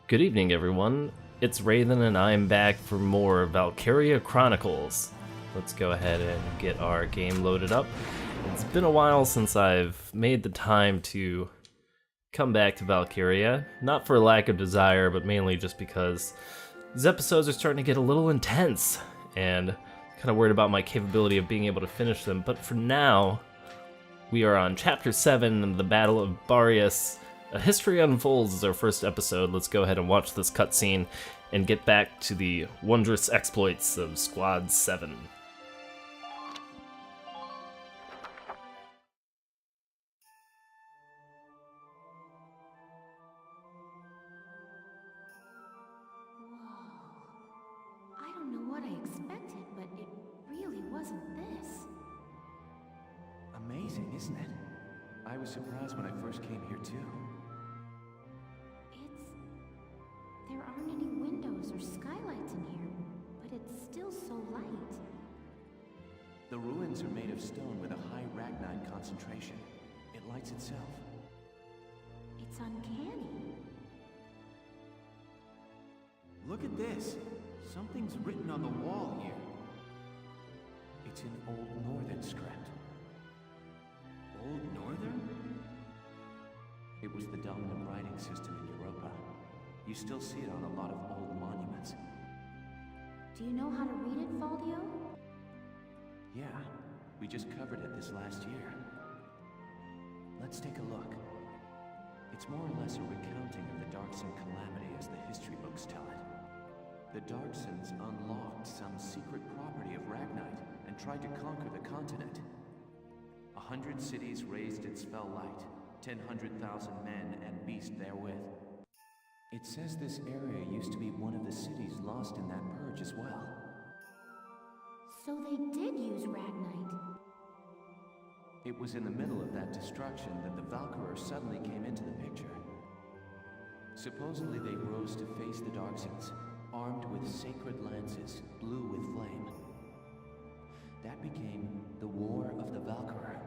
Good evening, everyone. It's Raidhyn, and I'm back for more Valkyria Chronicles. Let's go ahead and get our game loaded up. It's been a while since I've made the time to come back to Valkyria. Not for lack of desire, but mainly just because these episodes are starting to get a little intense, and kind of worried about my capability of being able to finish them. But for now, we are on Chapter 7, the Battle of Barious. A History Unfolds is our first episode. Let's go ahead and watch this cutscene and get back to the wondrous exploits of Squad 7. I don't know what I expected, but it really wasn't this. Amazing, isn't it? I was surprised when I first came here too. There aren't any windows or skylights in here, but it's still so light. The ruins are made of stone with a high Ragnite concentration. It lights itself. It's uncanny. Look at this. Something's written on the wall here. It's in Old Northern script. Old Northern? It was the dominant writing system in Europa. You still see it on a lot of old monuments. Do you know how to read it, Faldio? Yeah, we just covered it this last year. Let's take a look. It's more or less a recounting of the Darkson calamity as the history books tell it. The Darksons unlocked some secret property of Ragnite and tried to conquer the continent. 100 cities raised its fell light, 100,000 men and beasts therewith. It says this area used to be one of the cities lost in that purge as well. So they did use Ragnite. It was in the middle of that destruction that the Valkyria suddenly came into the picture. Supposedly they rose to face the Darksons, armed with sacred lances, blue with flame. That became the War of the Valkyria.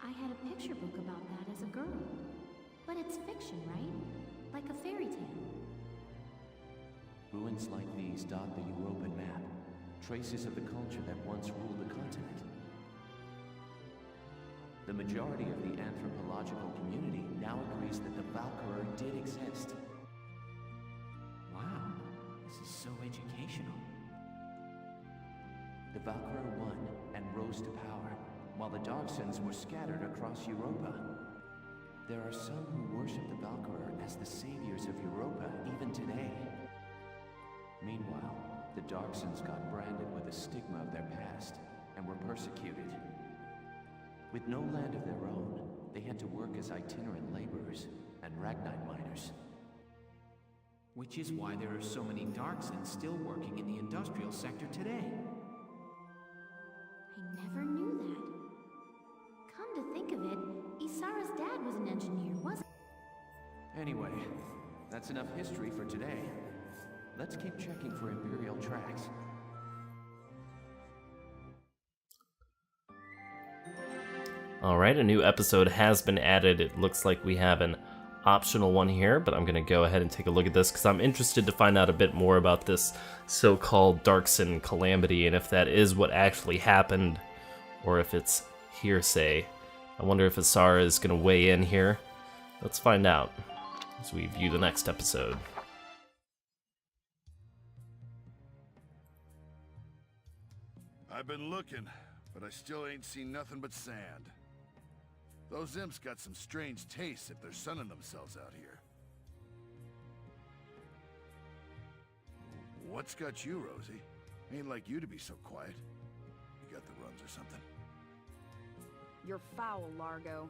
I had a picture book about that as a girl. But it's fiction, right? Like a fairy tale. Ruins like these dot the European map, traces of the culture that once ruled the continent. The majority of the anthropological community now agrees that the Valkyria did exist. Wow, this is so educational. The Valkyria won and rose to power, while the Darksons were scattered across Europa. There are some who worship the Valkyria as the saviors of Europa even today. Meanwhile, the Darksons got branded with the stigma of their past and were persecuted. With no land of their own, they had to work as itinerant laborers and Ragnite miners. Which is why there are so many Darksons still working in the industrial sector today. I never knew that. Come to think of it, Isara's dad was an engineer, wasn't he? Anyway, that's enough history for today. Let's keep checking for Imperial tracks. Alright, a new episode has been added. It looks like we have an optional one here, but I'm going to go ahead and take a look at this because I'm interested to find out a bit more about this so-called Darkson calamity and if that is what actually happened or if it's hearsay. I wonder if Isara is going to weigh in here. Let's find out as we view the next episode. I've been looking, but I still ain't seen nothing but sand. Those imps got some strange tastes if they're sunning themselves out here. What's got you, Rosie? Ain't like you to be so quiet. You got the runs or something? You're foul, Largo.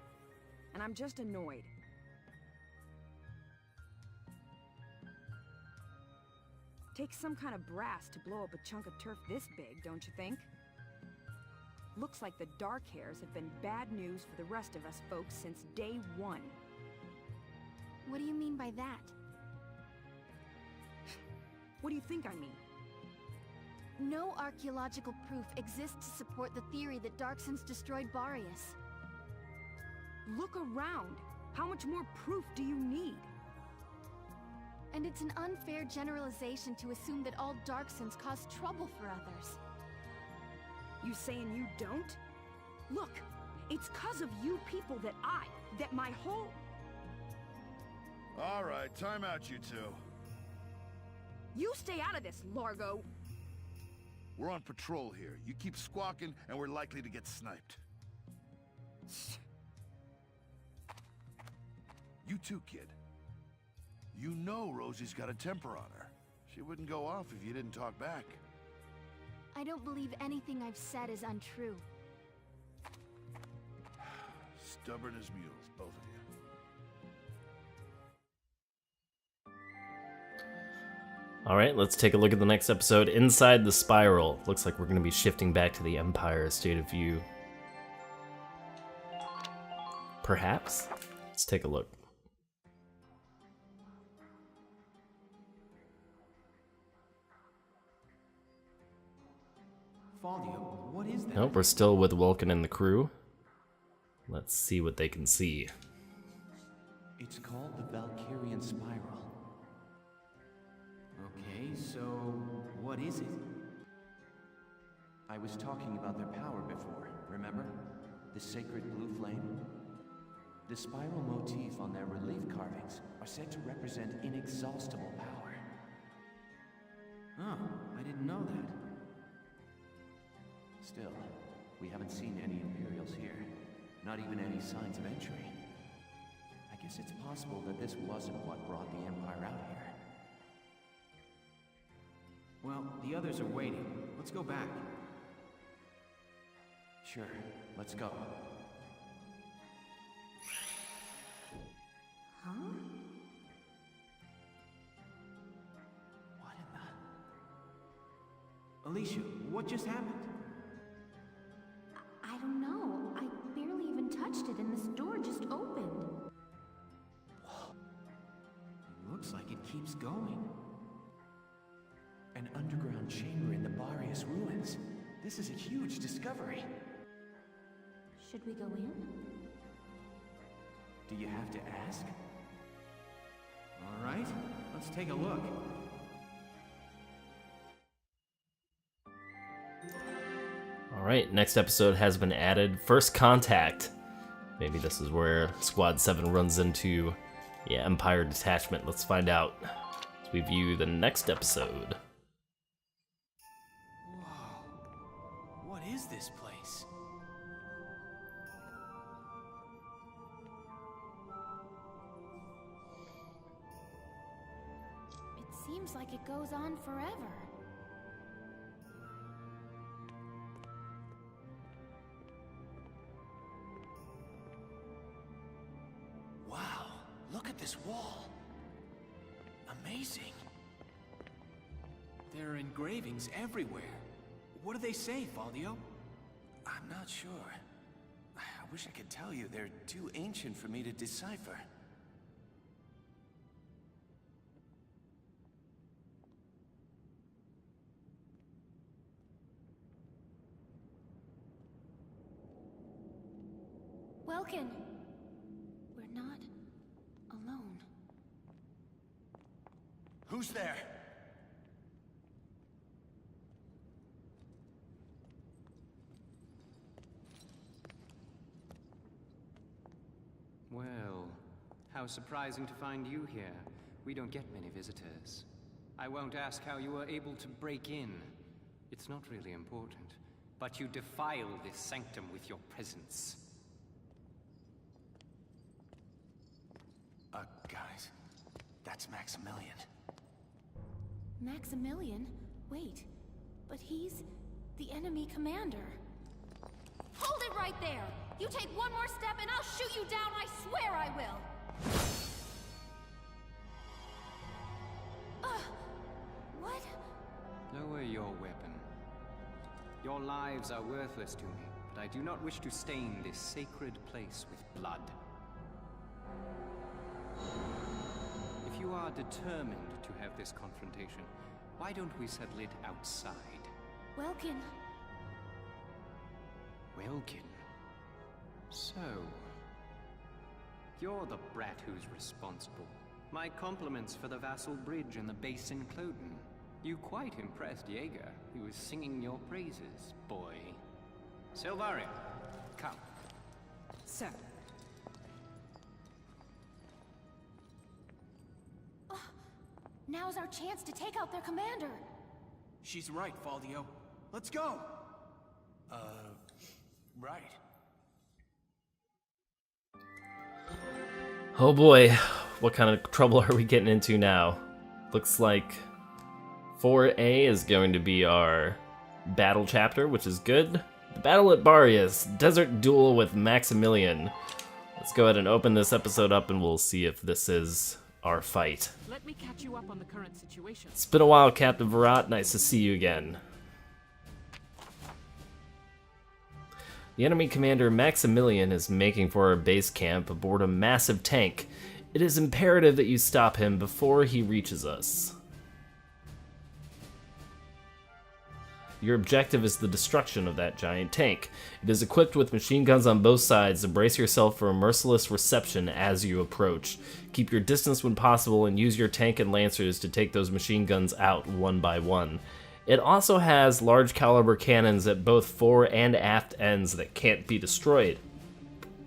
And I'm just annoyed. Takes some kind of brass to blow up a chunk of turf this big, don't you think? Looks like the Dark Hairs have been bad news for the rest of us folks since day one. What do you mean by that? What do you think I mean? No archaeological proof exists to support the theory that Darksons destroyed Barious. Look around! How much more proof do you need? And it's an unfair generalization to assume that all Darksons cause trouble for others. You saying you don't? Look, it's 'cause of you people that my whole... All right, time out, you two. You stay out of this, Largo. We're on patrol here. You keep squawking, and we're likely to get sniped. You too, kid. You know Rosie's got a temper on her. She wouldn't go off if you didn't talk back. I don't believe anything I've said is untrue. Stubborn as mules, both of you. Alright, let's take a look at the next episode, Inside the Spiral. Looks like we're going to be shifting back to the Empire state of view. Perhaps? Let's take a look. Faldio, what is that? Nope, we're still with Welkin and the crew. Let's see what they can see. It's called the Valkyrian Spiral. Okay, so what is it? I was talking about their power before, remember? The sacred blue flame? The spiral motif on their relief carvings are said to represent inexhaustible power. Oh, I didn't know that. Still, we haven't seen any Imperials here. Not even any signs of entry. I guess it's possible that this wasn't what brought the Empire out here. Well, the others are waiting. Let's go back. Sure, let's go. Huh? What in the... Alicia, what just happened? I don't know. I barely even touched it and this door just opened. It looks like it keeps going. An underground chamber in the Barious ruins. This is a huge discovery. Should we go in? Do you have to ask? All right, let's take a look. Alright, next episode has been added. First Contact. Maybe this is where Squad 7 runs into Empire detachment. Let's find out as we view the next episode. Whoa, what is this place? It seems like it goes on forever. Wow, look at this wall. Amazing. There are engravings everywhere. What do they say, Faldio? I'm not sure. I wish I could tell you. They're too ancient for me to decipher. Welkin! We're not alone. Who's there? Well, how surprising to find you here. We don't get many visitors. I won't ask how you were able to break in. It's not really important. But you defile this sanctum with your presence. Guys, that's Maximilian. Maximilian? Wait, but he's the enemy commander. Hold it right there! You take one more step and I'll shoot you down, I swear I will! What? Lower your weapon. Your lives are worthless to me, but I do not wish to stain this sacred place with blood. If you are determined to have this confrontation, why don't we settle it outside? Welkin. Welkin. So, you're the brat who's responsible. My compliments for the Vassal Bridge and the base in Cloten. You quite impressed Jaeger. He was singing your praises, boy. Silvaria, come. Sir. Now's our chance to take out their commander. She's right, Faldio. Let's go! Right. Oh boy, what kind of trouble are we getting into now? Looks like 4A is going to be our battle chapter, which is good. The battle at Barious, desert duel with Maximilian. Let's go ahead and open this episode up and we'll see if this is our fight. Let me catch you up on the current situation. It's been a while, Captain Virat. Nice to see you again. The enemy commander Maximilian is making for our base camp aboard a massive tank. It is imperative that you stop him before he reaches us. Your objective is the destruction of that giant tank. It is equipped with machine guns on both sides, so brace yourself for a merciless reception as you approach. Keep your distance when possible and use your tank and lancers to take those machine guns out one by one. It also has large caliber cannons at both fore and aft ends that can't be destroyed.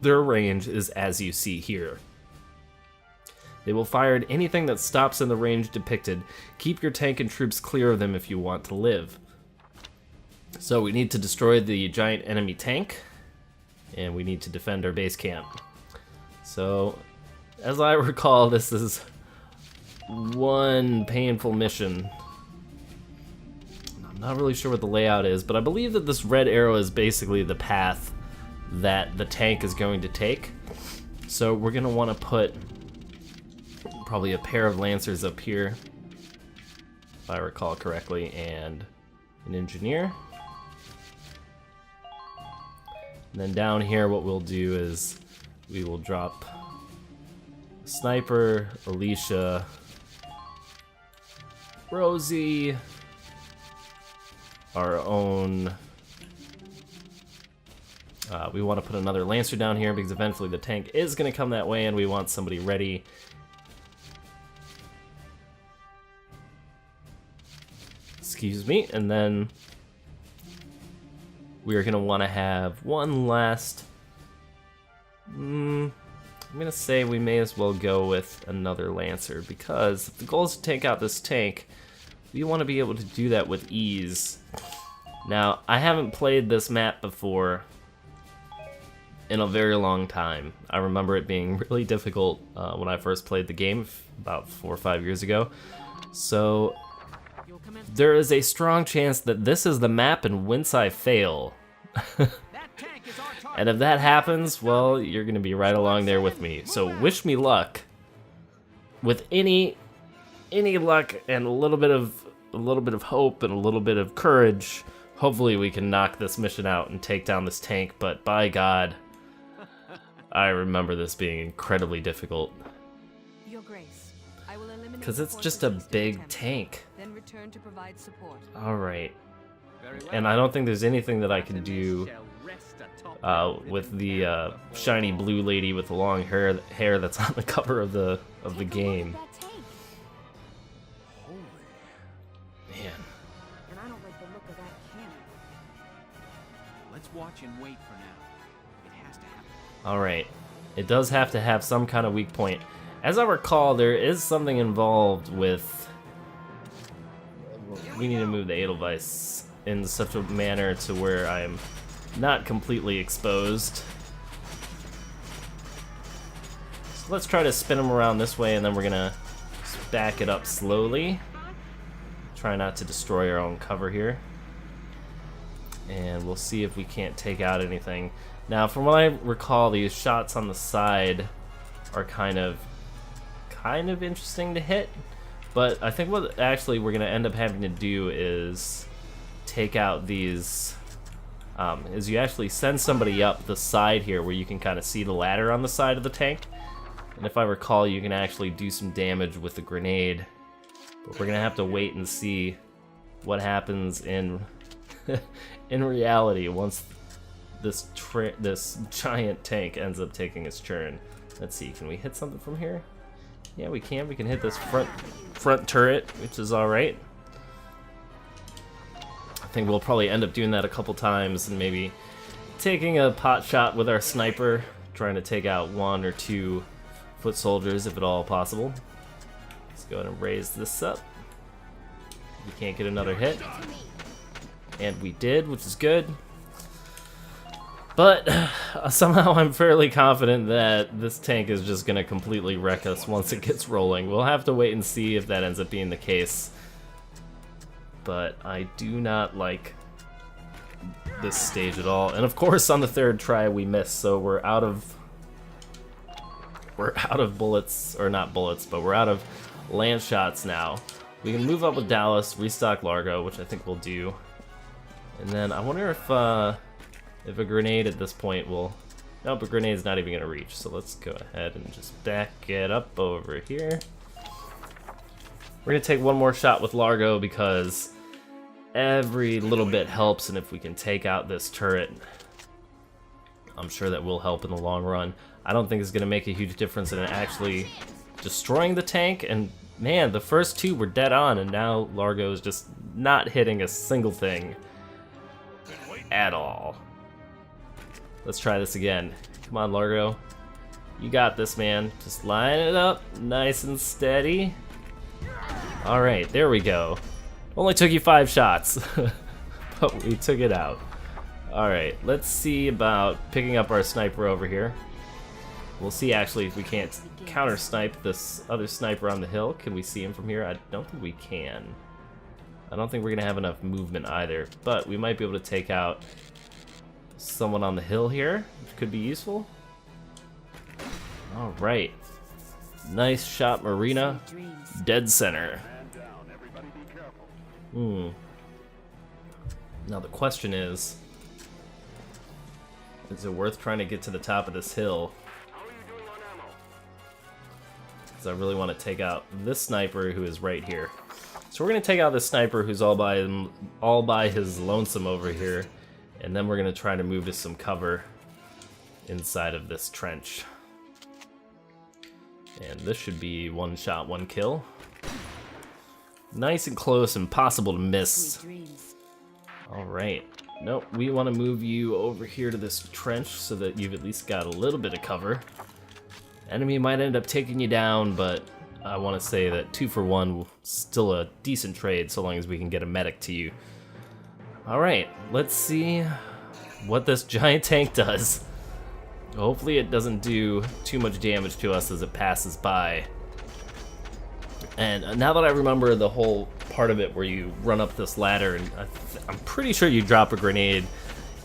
Their range is as you see here. They will fire at anything that stops in the range depicted. Keep your tank and troops clear of them if you want to live. So we need to destroy the giant enemy tank, and we need to defend our base camp. So, as I recall, this is one painful mission. I'm not really sure what the layout is, but I believe that this red arrow is basically the path that the tank is going to take. So we're going to want to put probably a pair of lancers up here, if I recall correctly, and an engineer. And then down here what we'll do is we will drop Sniper, Alicia, Rosie, our own... we want to put another Lancer down here because eventually the tank is going to come that way and we want somebody ready. Excuse me, and then we are going to want to have one last... I'm going to say we may as well go with another Lancer because if the goal is to take out this tank, we want to be able to do that with ease. Now, I haven't played this map before in a very long time. I remember it being really difficult when I first played the game about 4 or 5 years ago. So there is a strong chance that this is the map in whence I fail. And if that happens, well, you're going to be right along there with me. So wish me luck. With any luck and a little bit of hope and a little bit of courage, hopefully we can knock this mission out and take down this tank. But by God, I remember this being incredibly difficult. Your Grace, I will eliminate because it's just a big tank. Then return to provide support. All right. And I don't think there's anything that I can do with the shiny blue lady with the long hair that's on the cover of the game. Man. And I don't like the look of that cannon. Let's watch and wait for now. It has to happen. All right. It does have to have some kind of weak point. As I recall, there is something involved with... We need to move the Edelweiss in such a manner to where I'm not completely exposed. So let's try to spin them around this way, and then we're gonna back it up slowly. Try not to destroy our own cover here. And we'll see if we can't take out anything. Now, from what I recall, these shots on the side are kind of interesting to hit. But I think what actually we're going to end up having to do is take out these, is you actually send somebody up the side here where you can kind of see the ladder on the side of the tank. And if I recall, you can actually do some damage with the grenade. But we're going to have to wait and see what happens in in reality once this giant tank ends up taking its turn. Let's see, can we hit something from here? Yeah, we can. We can hit this front turret, which is alright. I think we'll probably end up doing that a couple times and maybe taking a pot shot with our sniper, trying to take out 1 or 2 foot soldiers if at all possible. Let's go ahead and raise this up. We can't get another hit. And we did, which is good. But somehow I'm fairly confident that this tank is just going to completely wreck us once it gets rolling. We'll have to wait and see if that ends up being the case. But I do not like this stage at all. And of course on the 3rd try we missed, so we're out of bullets, or not bullets, but we're out of lance shots now. We can move up with Dallas, restock Largo, which I think we'll do. And then I wonder if a grenade at this point will... Nope, a grenade's not even going to reach, so let's go ahead and just back it up over here. We're going to take one more shot with Largo because every little bit helps, and if we can take out this turret, I'm sure that will help in the long run. I don't think it's going to make a huge difference in it actually destroying the tank, and man, the first 2 were dead on, and now Largo is just not hitting a single thing at all. Let's try this again. Come on, Largo. You got this, man. Just line it up nice and steady. Alright, there we go. Only took you 5 shots, but we took it out. Alright, let's see about picking up our sniper over here. We'll see actually if we can't counter snipe this other sniper on the hill. Can we see him from here? I don't think we can. I don't think we're gonna have enough movement either, but we might be able to take out someone on the hill here, which could be useful. Alright. Nice shot, Marina. Dead center. Now the question is it worth trying to get to the top of this hill? Because I really want to take out this sniper who is right here. So we're going to take out this sniper who's all by his lonesome over here, and then we're going to try to move to some cover inside of this trench. And this should be 1 shot, 1 kill. Nice and close, impossible to miss. Alright. Nope, we want to move you over here to this trench so that you've at least got a little bit of cover. Enemy might end up taking you down, but I want to say that 2 for 1 still a decent trade so long as we can get a medic to you. Alright, let's see what this giant tank does. Hopefully it doesn't do too much damage to us as it passes by. And now that I remember the whole part of it where you run up this ladder, and I'm pretty sure you drop a grenade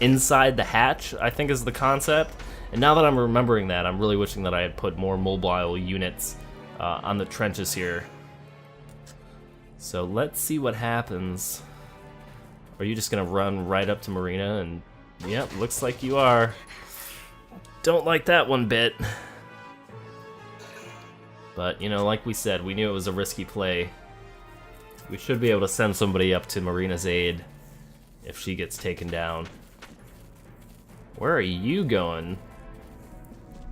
inside the hatch, I think is the concept. And now that I'm remembering that, I'm really wishing that I had put more mobile units on the trenches here. So let's see what happens. Are you just gonna run right up to Marina? And yep, looks like you are. Don't like that one bit. But, you know, like we said, we knew it was a risky play. We should be able to send somebody up to Marina's aid if she gets taken down. Where are you going?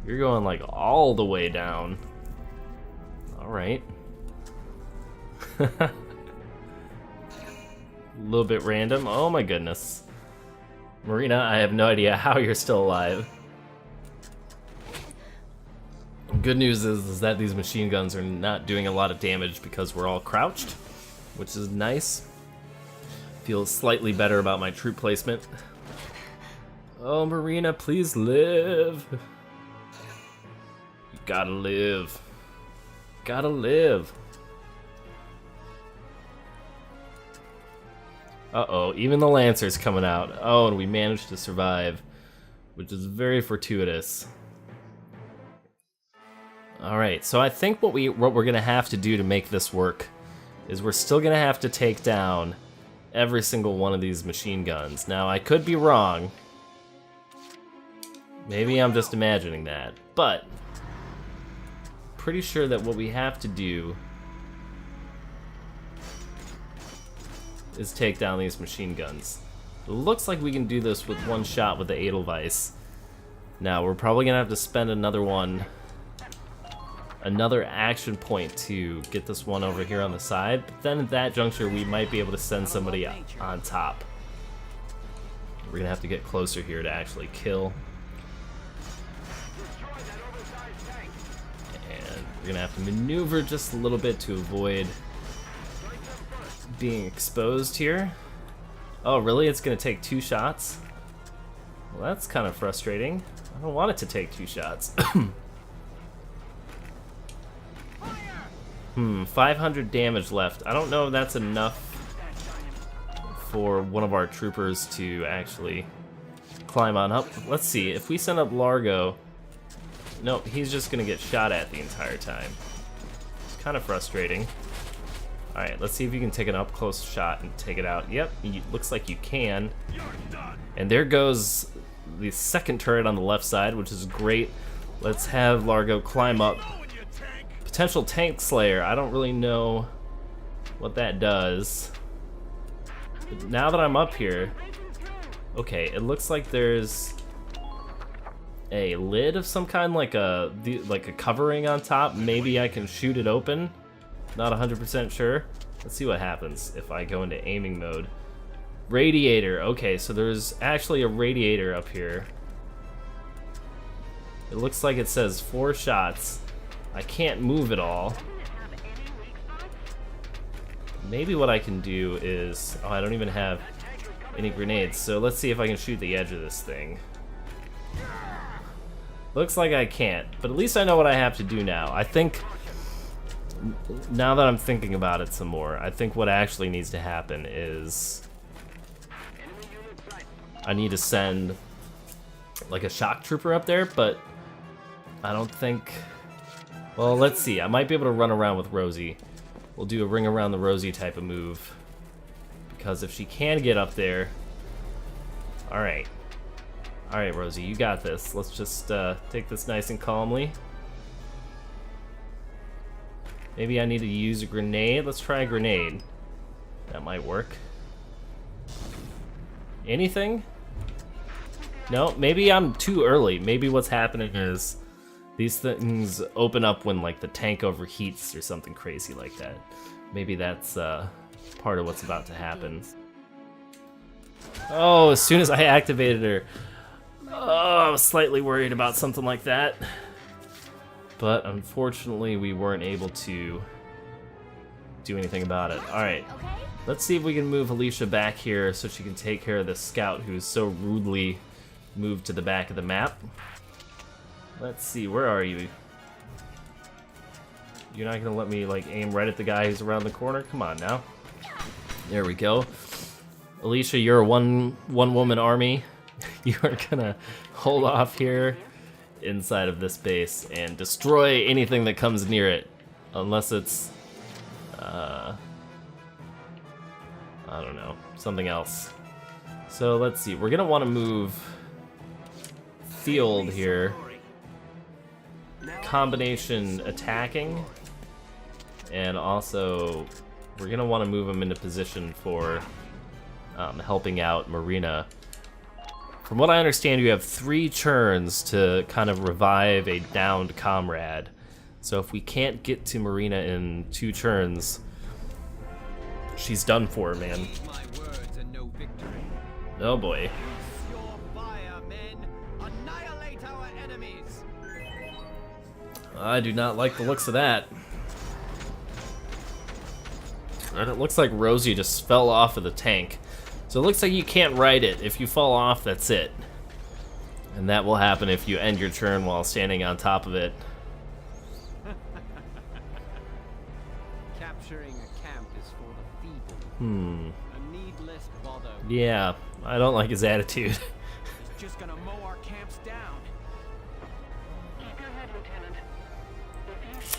You're going, like, all the way down. Alright. A little bit random. Oh my goodness. Marina, I have no idea how you're still alive. Good news is that these machine guns are not doing a lot of damage because we're all crouched, which is nice. Feel slightly better about my troop placement. Oh, Marina, please live. You gotta live. Gotta live. Uh-oh, even the Lancer's coming out. Oh, and we managed to survive, which is very fortuitous. Alright, so I think what we're gonna have to do to make this work is we're still gonna have to take down every single one of these machine guns. Now, I could be wrong. Maybe I'm just imagining that, but pretty sure that what we have to do is take down these machine guns. It looks like we can do this with 1 shot with the Edelweiss. Now, we're probably gonna have to spend another one another action point to get this one over here on the side. But then at that juncture, we might be able to send somebody on top. We're gonna have to get closer here to actually kill. And we're gonna have to maneuver just a little bit to avoid being exposed here. Oh, really? It's gonna take 2 shots? Well, that's kind of frustrating. I don't want it to take 2 shots. 500 damage left. I don't know if that's enough for one of our troopers to actually climb on up. Let's see, if we send up Largo... No, he's just gonna get shot at the entire time. It's kind of frustrating. Alright, let's see if you can take an up-close shot and take it out. Yep, looks like you can. And there goes the second turret on the left side, which is great. Let's have Largo climb up. Potential tank slayer. I don't really know what that does. But now that I'm up here, okay, it looks like there's a lid of some kind, like a covering on top. Maybe I can shoot it open. Not 100% sure. Let's see what happens if I go into aiming mode. Radiator. Okay, so there's actually a radiator up here. It looks like it says 4 shots. I can't move at all. Maybe what I can do is... Oh, I don't even have any grenades, so let's see if I can shoot the edge of this thing. Looks like I can't, but at least I know what I have to do now. I think, now that I'm thinking about it some more, I think what actually needs to happen is I need to send like a shock trooper up there, but I don't think... Well, let's see. I might be able to run around with Rosie. We'll do a ring around the Rosie type of move. Because if she can get up there... Alright. Alright, Rosie, you got this. Let's just take this nice and calmly. Maybe I need to use a grenade. Let's try a grenade. That might work. Anything? No, maybe I'm too early. Maybe what's happening is these things open up when like the tank overheats or something crazy like that. Maybe that's part of what's about to happen. Oh, as soon as I activated her. Oh, I was slightly worried about something like that. But unfortunately, we weren't able to do anything about it. Alright, let's see if we can move Alicia back here so she can take care of this scout who's so rudely moved to the back of the map. Let's see, where are you? You're not gonna let me like aim right at the guy who's around the corner? Come on now. There we go. Alicia, you're a one-woman army. You are gonna hold off here inside of this base and destroy anything that comes near it. Unless it's, I don't know, something else. So let's see, we're gonna wanna move field here. Combination attacking, and also we're gonna want to move him into position for helping out Marina. From what I understand, you have 3 turns to kind of revive a downed comrade. So if we can't get to Marina in 2 turns, she's done for, man. Oh boy. I do not like the looks of that. And it looks like Rosie just fell off of the tank. So it looks like you can't ride it. If you fall off, that's it. And that will happen if you end your turn while standing on top of it. Capturing a camp is for the feeble. A needless bother. Yeah, I don't like his attitude. He's just gonna mow our camps down.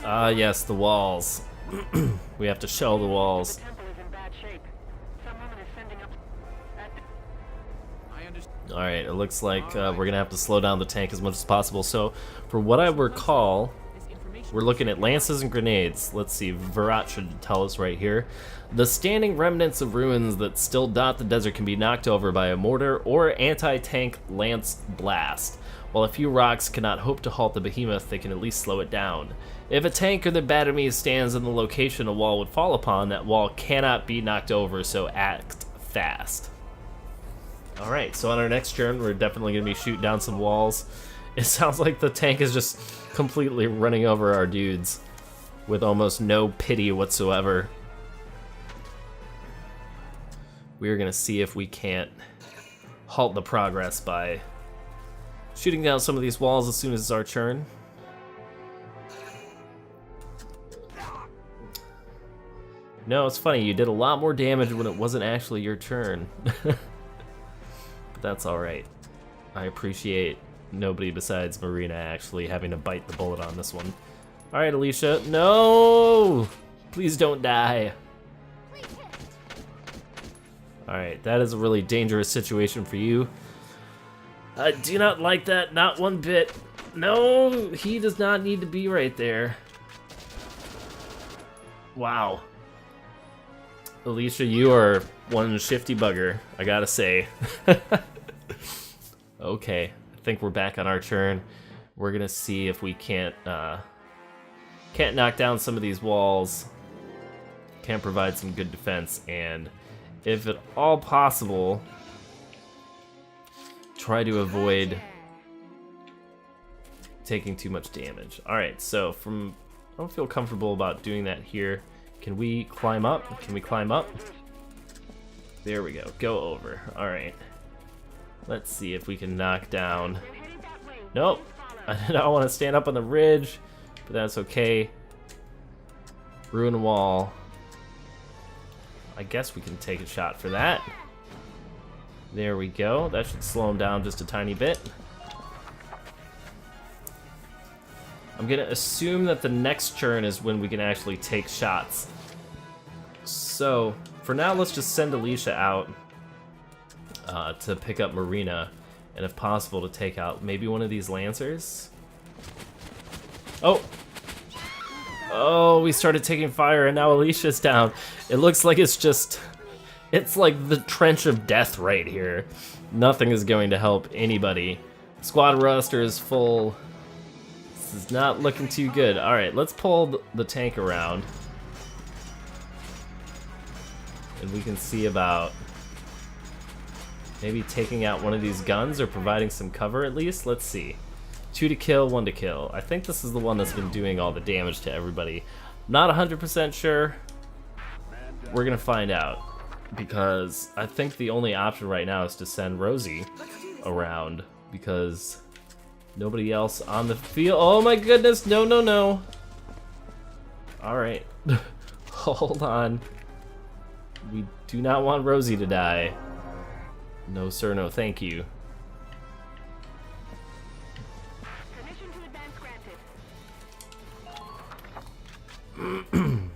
Ah, yes, the walls. We have to shell the walls. Alright, it looks like we're gonna have to slow down the tank as much as possible. So, for what I recall, We're looking at lances and grenades. Let's see, Virat should tell us right here. The standing remnants of ruins that still dot the desert can be knocked over by a mortar or anti-tank lance blast. While a few rocks cannot hope to halt the behemoth, they can at least slow it down. If a tank or the battery stands in the location a wall would fall upon, that wall cannot be knocked over, so act fast. Alright, so on our next turn, we're definitely going to be shooting down some walls. It sounds like the tank is just completely running over our dudes with almost no pity whatsoever. We're going to see if we can't halt the progress by shooting down some of these walls as soon as it's our turn. No, it's funny, you did a lot more damage when it wasn't actually your turn. But that's alright. I appreciate nobody besides Marina actually having to bite the bullet on this one. Alright, Alicia. No! Please don't die. Alright, that is a really dangerous situation for you. I do not like that, not one bit. No, he does not need to be right there. Wow. Alicia, you are one shifty bugger, I gotta say. Okay, I think we're back on our turn. We're gonna see if we can't knock down some of these walls, can provide some good defense, and if at all possible, try to avoid taking too much damage. Alright, so I don't feel comfortable about doing that here. Can we climb up? Can we climb up? There we go. Go over. Alright. Let's see if we can knock down. Nope. I don't want to stand up on the ridge, but that's okay. Ruin wall. I guess we can take a shot for that. There we go. That should slow him down just a tiny bit. I'm gonna assume that the next turn is when we can actually take shots. So, for now, let's just send Alicia out to pick up Marina, and if possible, to take out maybe one of these Lancers. Oh! Oh, we started taking fire, and now Alicia's down. It looks like it's like the trench of death right here. Nothing is going to help anybody. Squad roster is full. This is not looking too good. Alright, let's pull the tank around. And we can see about maybe taking out one of these guns or providing some cover at least. Let's see. 2 to kill, 1 to kill. I think this is the one that's been doing all the damage to everybody. Not 100% sure. We're gonna find out, because I think the only option right now is to send Rosie around, because nobody else on the field. Oh my goodness, no, no, no. Alright. Hold on. We do not want Rosie to die. No sir, no thank you. Permission to advance granted.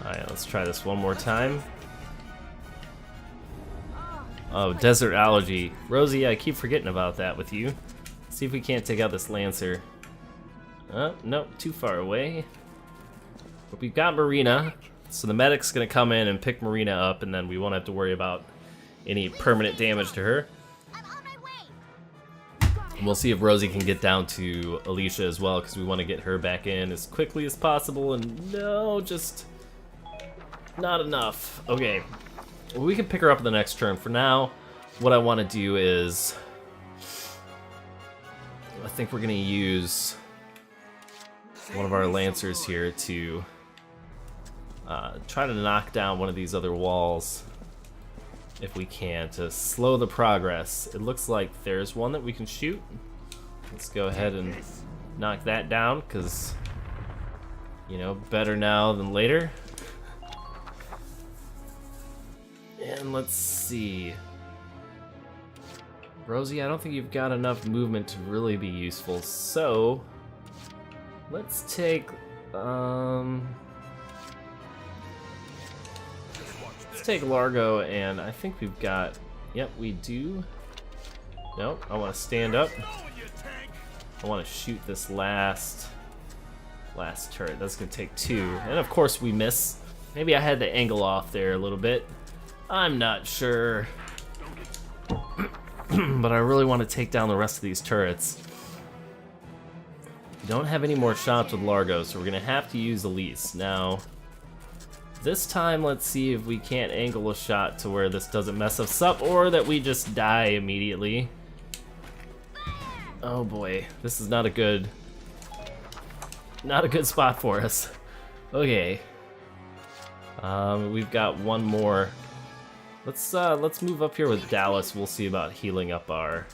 Alright, let's try this one more time. Oh, desert allergy. Rosie, I keep forgetting about that with you. See if we can't take out this Lancer. Nope, too far away. But we've got Marina, so the medic's gonna come in and pick Marina up, and then we won't have to worry about any permanent damage to her. And we'll see if Rosie can get down to Alicia as well, because we want to get her back in as quickly as possible, and no, just not enough. Okay, well, we can pick her up in the next turn. For now, what I want to do is, I think we're going to use one of our Lancers here to try to knock down one of these other walls if we can, to slow the progress. It looks like there's one that we can shoot. Let's go ahead and knock that down, because, you know, better now than later. And let's see. Rosie, I don't think you've got enough movement to really be useful, so let's take Largo, and I think we've got, yep, we do. Nope, I want to stand up. I want to shoot this last Last turret. That's gonna take 2. And of course we miss. Maybe I had the angle off there a little bit. I'm not sure. But I really want to take down the rest of these turrets. We don't have any more shots with Largo, so we're gonna have to use Elise. Now, this time let's see if we can't angle a shot to where this doesn't mess us up, or that we just die immediately. Oh boy, this is not a good spot for us. Okay. We've got one more. Let's move up here with Dallas. We'll see about healing up our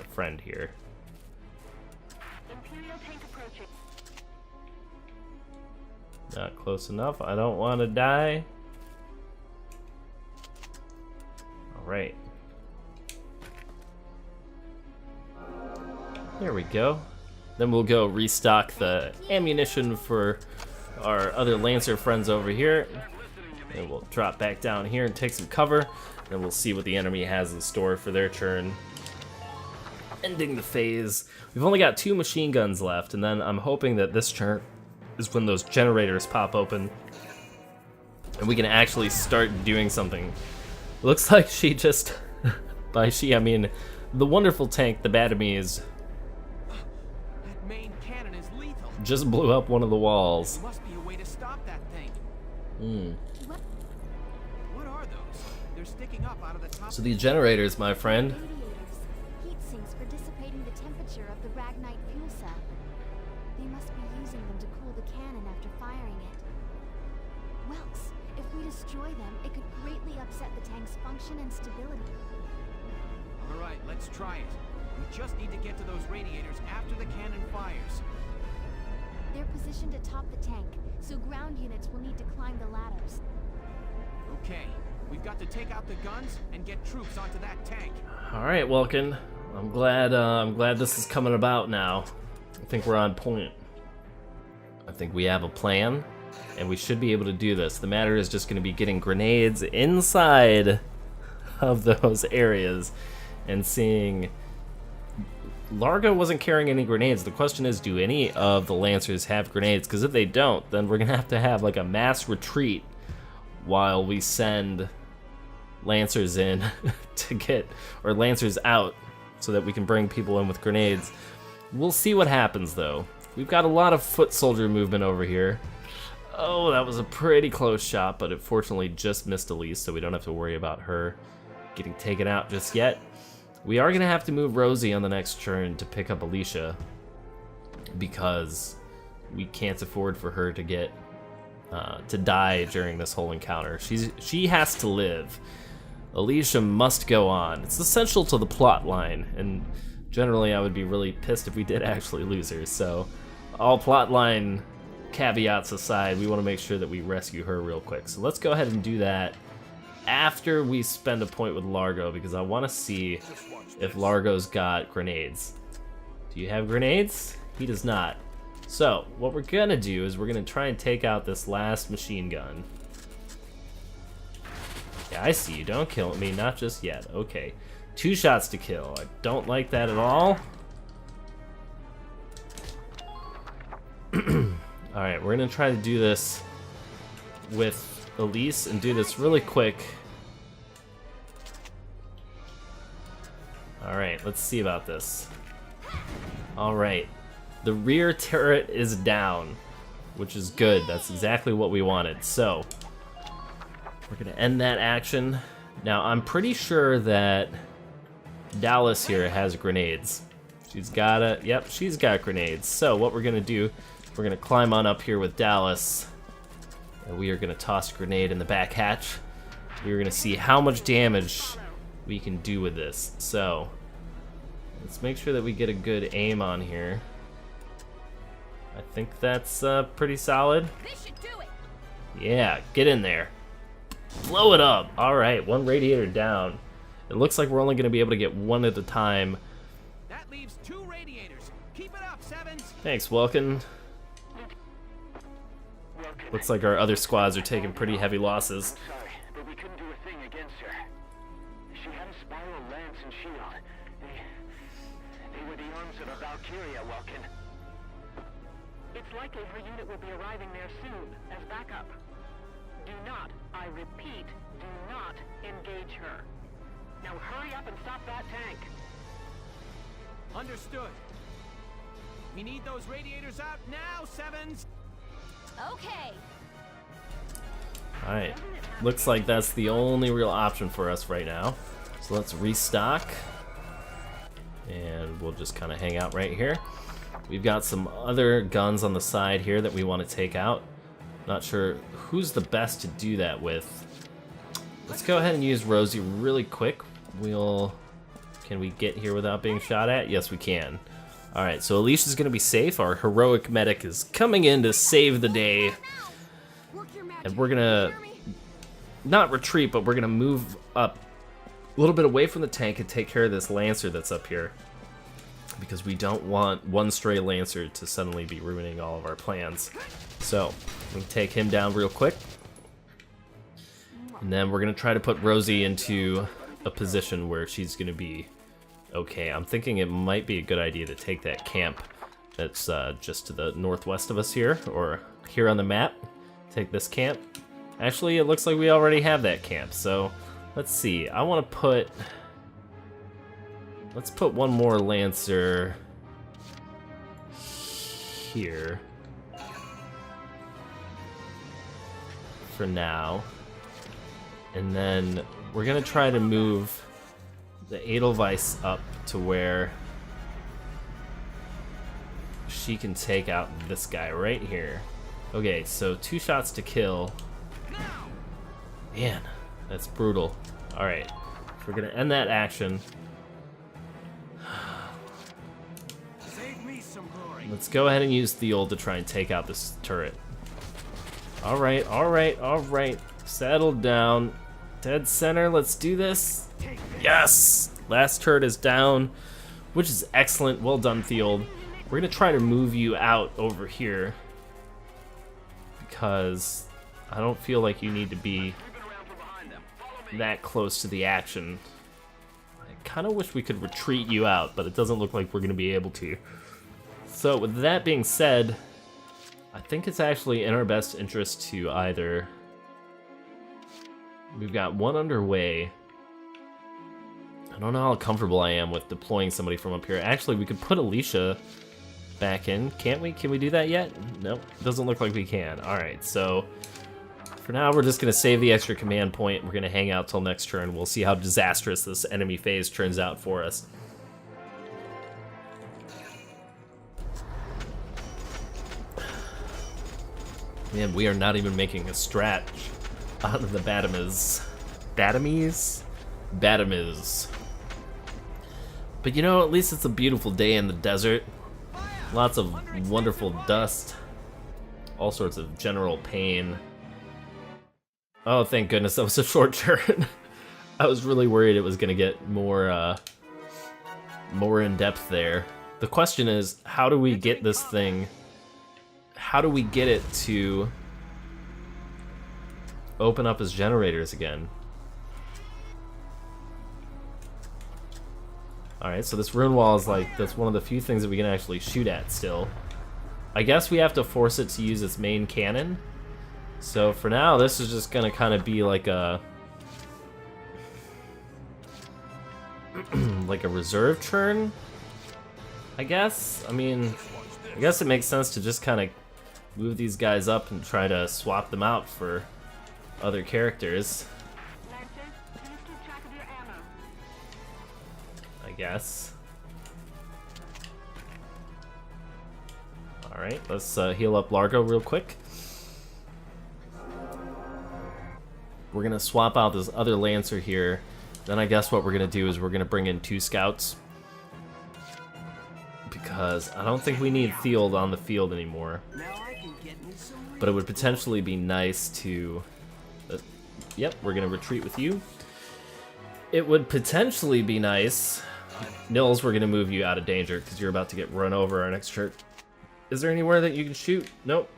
friend here. Imperial tank approaching. Not close enough. I don't want to die. All right. There we go. Then we'll go restock the ammunition for our other Lancer friends over here. And we'll drop back down here and take some cover. And we'll see what the enemy has in store for their turn. Ending the phase. We've only got 2 machine guns left, and then I'm hoping that this turn is when those generators pop open. And we can actually start doing something. Looks like she just, by she I mean the wonderful tank, the Barious, That main cannon is lethal. just blew up one of the walls. There must be a way to stop that thing. What are those? They're sticking up out of the top. So these generators, my friend. Radiators. Heat sinks for dissipating the temperature of the Ragnite fuel cell. They must be using them to cool the cannon after firing it. Welks, if we destroy them, it could greatly upset the tank's function and stability. All right, let's try it. We just need to get to those radiators after the cannon fires. They're positioned atop the tank, so ground units will need to climb the ladders. Okay, we've got to take out the guns and get troops onto that tank. All right, Welkin. I'm glad this is coming about now. I think we're on point. I think we have a plan, and we should be able to do this. The matter is just going to be getting grenades inside of those areas and seeing. Largo wasn't carrying any grenades. The question is, do any of the Lancers have grenades? Because if they don't, then we're gonna have to have like a mass retreat while we send Lancers in to get, or Lancers out, so that we can bring people in with grenades. We'll see what happens though. We've got a lot of foot soldier movement over here. Oh, that was a pretty close shot, but it fortunately just missed Elise, so we don't have to worry about her getting taken out just yet. We are going to have to move Rosie on the next turn to pick up Alicia, because we can't afford for her to get to die during this whole encounter. She has to live. Alicia must go on. It's essential to the plot line, and generally I would be really pissed if we did actually lose her. So all plot line caveats aside, we want to make sure that we rescue her real quick. So let's go ahead and do that after we spend a point with Largo, because I want to see if Largo's got grenades. Do you have grenades? He does not. So what we're gonna do is we're gonna try and take out this last machine gun. Yeah, I see you. Don't kill me. Not just yet. Okay. 2 shots to kill. I don't like that at all. Alright, we're gonna try to do this with Elise and do this really quick. Alright, let's see about this. Alright, the rear turret is down, which is good. That's exactly what we wanted. So, we're gonna end that action. Now, I'm pretty sure that Dallas here has grenades. She's got grenades. So, what we're gonna do, we're gonna climb on up here with Dallas, and we are gonna toss a grenade in the back hatch. We're gonna see how much damage we can do with this. So let's make sure that we get a good aim on here. I think that's pretty solid. This should do it. Yeah, get in there. Blow it up. All right, 1 radiator down. It looks like we're only going to be able to get 1 at a time. That leaves 2 radiators. Keep it up, Sevens. Thanks, Welkin. Looks like our other squads are taking pretty heavy losses. Sorry, but we couldn't do a thing against her. She had a spiral lance and shield. They were the arms of a Valkyria, Welkin. It's likely her unit will be arriving there soon, as backup. Do not, I repeat, do not engage her. Now hurry up and stop that tank. Understood. We need those radiators out now, Sevens! Okay. Alright, looks like that's the only real option for us right now. So let's restock. And we'll just kind of hang out right here. We've got some other guns on the side here that we want to take out. Not sure who's the best to do that with. Let's go ahead and use Rosie really quick. Can we get here without being shot at? Yes, we can. Alright, so Alicia's gonna be safe. Our heroic medic is coming in to save the day. And we're gonna not retreat, but we're gonna move up a little bit away from the tank and take care of this Lancer that's up here. Because we don't want one stray Lancer to suddenly be ruining all of our plans. So, we can take him down real quick. And then we're gonna try to put Rosie into a position where she's gonna be okay. I'm thinking it might be a good idea to take that camp that's just to the northwest of us here, or here on the map. Take this camp. Actually, it looks like we already have that camp, so let's see. I want to put... Let's put one more Lancer here for now. And then we're going to try to move the Edelweiss up to where she can take out this guy right here. Okay, so 2 shots to kill. Man, that's brutal. Alright, we're gonna end that action. Let's go ahead and use Theol to try and take out this turret. Alright, alright, alright. Settle down. Dead center, let's do this. Yes! Last turret is down, which is excellent. Well done, Theol. We're gonna try to move you out over here, because I don't feel like you need to be that close to the action. I kind of wish we could retreat you out, but it doesn't look like we're going to be able to. So with that being said, I think it's actually in our best interest to either... We've got one underway. I don't know how comfortable I am with deploying somebody from up here. Actually, we could put Alicia back in, can't we? Can we do that yet? Nope, doesn't look like we can. Alright, so for now we're just going to save the extra command point. We're going to hang out till next turn. We'll see how disastrous this enemy phase turns out for us. Man, we are not even making a strat out of the Batamies. Batamies. But you know, at least it's a beautiful day in the desert. Lots of wonderful dust. All sorts of general pain. Oh, thank goodness that was a short turn. I was really worried it was gonna get more in depth there. The question is, how do we get this thing? How do we get it to open up as generators again? Alright, so this rune wall is like, that's one of the few things that we can actually shoot at still. I guess we have to force it to use its main cannon. So for now, this is just gonna kind of be like a... like a reserve turn, I guess? I mean, I guess it makes sense to just kind of move these guys up and try to swap them out for other characters. I guess. Alright, let's heal up Largo real quick. We're gonna swap out this other Lancer here. Then I guess what we're gonna do is we're gonna bring in 2 scouts. Because I don't think we need Theold on the field anymore. But it would potentially be nice to... yep, we're gonna retreat with you. It would potentially be nice... Nils, we're gonna move you out of danger because you're about to get run over our next turn. Is there anywhere that you can shoot? Nope.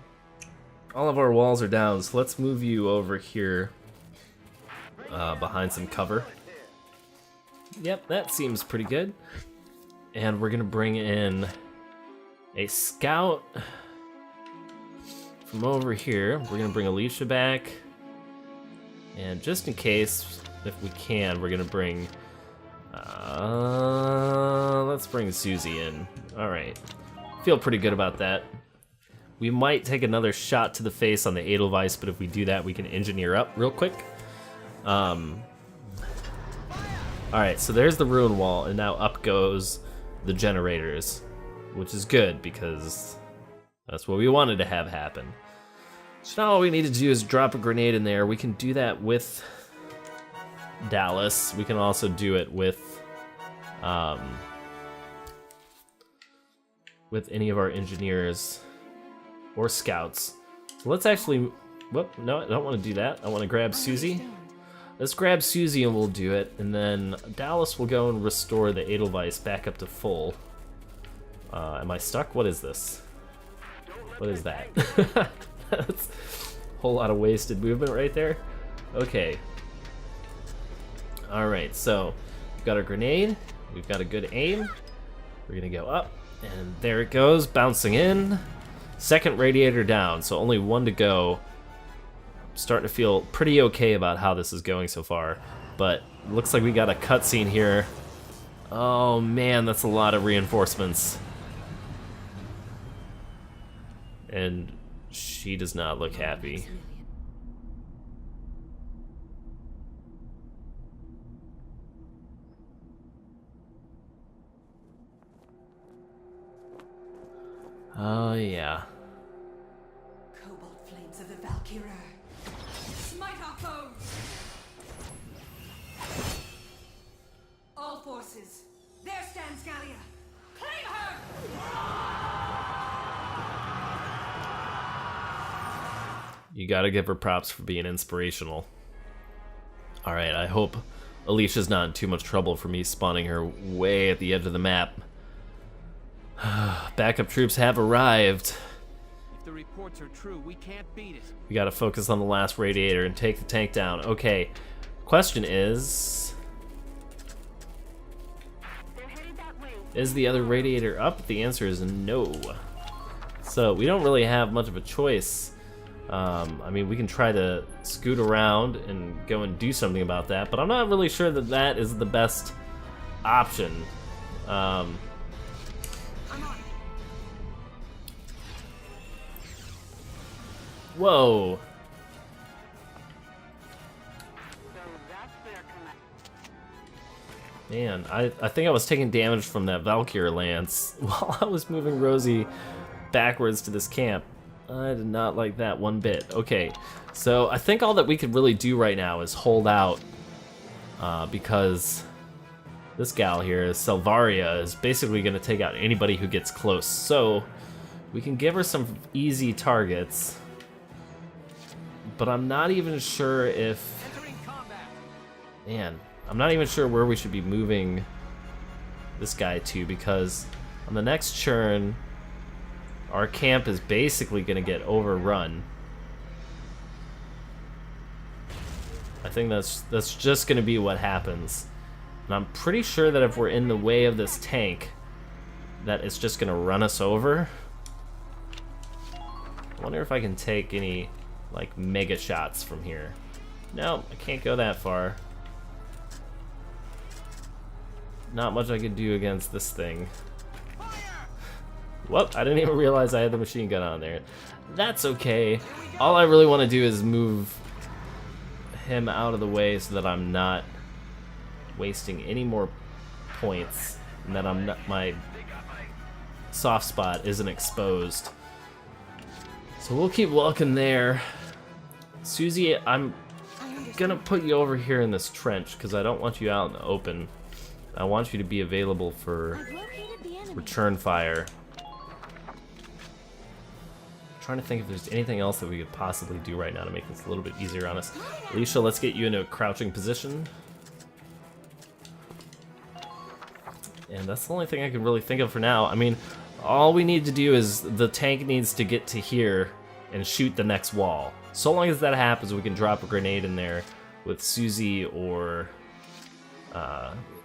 All of our walls are down, so let's move you over here behind some cover. Yep, that seems pretty good. And we're gonna bring in a scout from over here, we're gonna bring Alicia back. And just in case, if we can, we're gonna bring... let's bring Susie in. Alright. Feel pretty good about that. We might take another shot to the face on the Edelweiss, but if we do that, we can engineer up real quick. Alright, so there's the ruin wall, and now up goes the generators, which is good because that's what we wanted to have happen. So now all we need to do is drop a grenade in there. We can do that with Dallas. We can also do it with any of our engineers or scouts. So let's actually, whoop, no, I don't want to do that. I want to grab Susie. Let's grab Susie and we'll do it, and then Dallas will go and restore the Edelweiss back up to full. Am I stuck? What is this? What is that? That's a whole lot of wasted movement right there. Okay. Alright, so we've got our grenade. We've got a good aim. We're gonna go up, and there it goes, bouncing in. Second radiator down, so only one to go. I'm starting to feel pretty okay about how this is going so far, but looks like we got a cutscene here. Oh man, that's a lot of reinforcements. And she does not look happy. Oh yeah. Cobalt flames of the Valkyria. Smite our foes! All forces, there stands Gallia. Claim her! You gotta give her props for being inspirational. Alright, I hope Alicia's not in too much trouble for me spawning her way at the edge of the map. Backup troops have arrived. If the reports are true, we can't beat it. We gotta focus on the last radiator and take the tank down. Okay, question is the other radiator up? The answer is no. So we don't really have much of a choice. I mean, we can try to scoot around and go and do something about that, but I'm not really sure that that is the best option. Whoa. Man, I think I was taking damage from that Valkyria lance while I was moving Rosie backwards to this camp. I did not like that one bit. Okay, so I think all that we could really do right now is hold out, because this gal here, Selvaria, is basically going to take out anybody who gets close. So we can give her some easy targets, but I'm not even sure if... Man, I'm not even sure where we should be moving this guy to, because on the next churn, our camp is basically going to get overrun. I think that's just going to be what happens. And I'm pretty sure that if we're in the way of this tank, that it's just going to run us over. I wonder if I can take any, like, mega shots from here. No, I can't go that far. Not much I could do against this thing. Whoop, I didn't even realize I had the machine gun on there. That's okay. All I really want to do is move him out of the way so that I'm not wasting any more points and that I'm not, my soft spot isn't exposed. So we'll keep Welkin there. Susie, I'm gonna put you over here in this trench because I don't want you out in the open. I want you to be available for return fire. Trying to think if there's anything else that we could possibly do right now to make this a little bit easier on us. Alicia, let's get you into a crouching position. And that's the only thing I can really think of for now. I mean, all we need to do is the tank needs to get to here and shoot the next wall. So long as that happens, we can drop a grenade in there with Susie or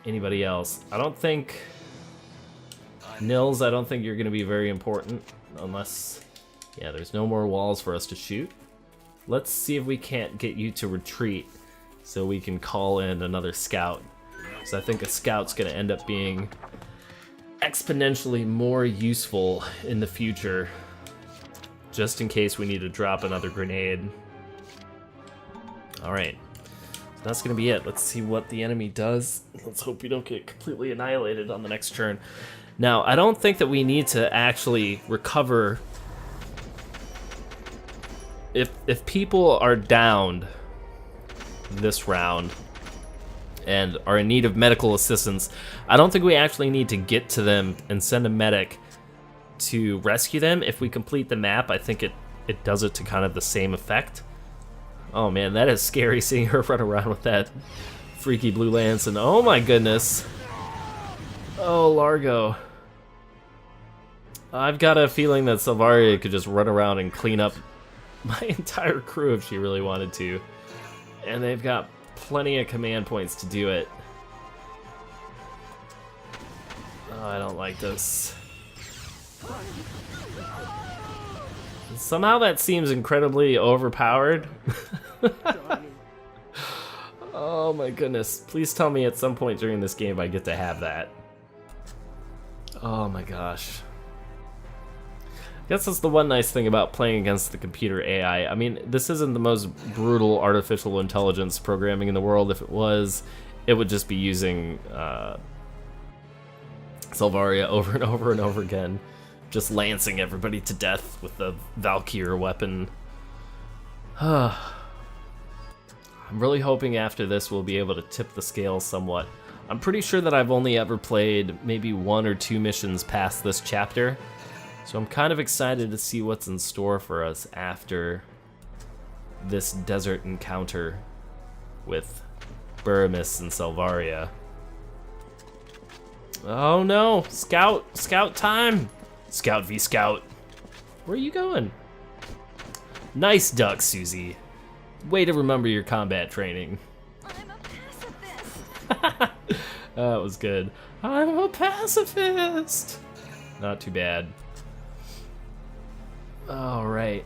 anybody else. I don't think... Nils, I don't think you're going to be very important unless Yeah, there's no more walls for us to shoot. Let's see if we can't get you to retreat so we can call in another scout. So I think a scout's gonna end up being exponentially more useful in the future, just in case we need to drop another grenade. Alright, so that's gonna be it. Let's see what the enemy does. Let's hope we don't get completely annihilated on the next turn. Now, I don't think that we need to actually recover. If people are downed this round and are in need of medical assistance, I don't think we actually need to get to them and send a medic to rescue them. If we complete the map, I think it does it to kind of the same effect. Oh man, that is scary seeing her run around with that freaky blue lance, and oh my goodness. Oh, Largo. I've got a feeling that Salvaria could just run around and clean up my entire crew if she really wanted to. And they've got plenty of command points to do it. Oh, I don't like this. Somehow that seems incredibly overpowered. Oh my goodness. Please tell me at some point during this game I get to have that. Oh my gosh. I guess that's the one nice thing about playing against the computer AI. I mean, this isn't the most brutal artificial intelligence programming in the world. If it was, it would just be using Salvaria over and over and over again, just lancing everybody to death with the Valkyria weapon. I'm really hoping after this we'll be able to tip the scale somewhat. I'm pretty sure that I've only ever played maybe 1 or 2 missions past this chapter, so I'm kind of excited to see what's in store for us after this desert encounter with Barious and Salvaria. Oh no! Scout! Scout time! Scout v Scout. Where are you going? Nice duck, Susie. Way to remember your combat training. I'm a pacifist. That was good. I'm a pacifist! Not too bad. Alright.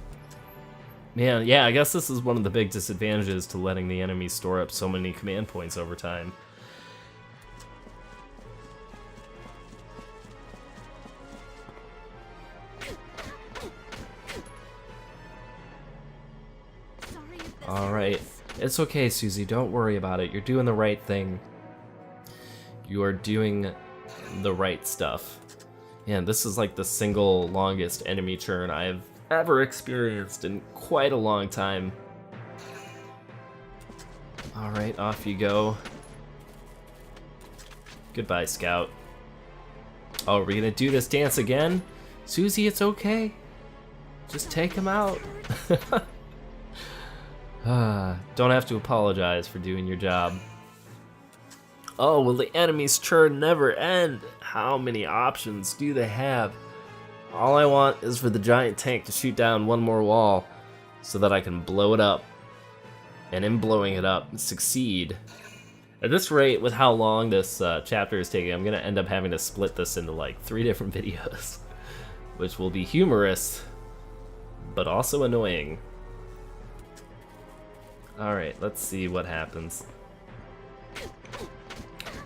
Man, yeah, I guess this is one of the big disadvantages to letting the enemy store up so many command points over time. Alright. It's okay, Susie. Don't worry about it. You're doing the right thing. You are doing the right stuff. Man, this is like the single longest enemy churn I've ever experienced in quite a long time. Alright, off you go. Goodbye, Scout. Oh, are we gonna do this dance again? Susie, it's okay. Just take him out. Don't have to apologize for doing your job. Oh, will the enemy's churn never end? How many options do they have? All I want is for the giant tank to shoot down one more wall so that I can blow it up. And in blowing it up, succeed. At this rate, with how long this chapter is taking, I'm going to end up having to split this into like 3 different videos. Which will be humorous, but also annoying. Alright, let's see what happens.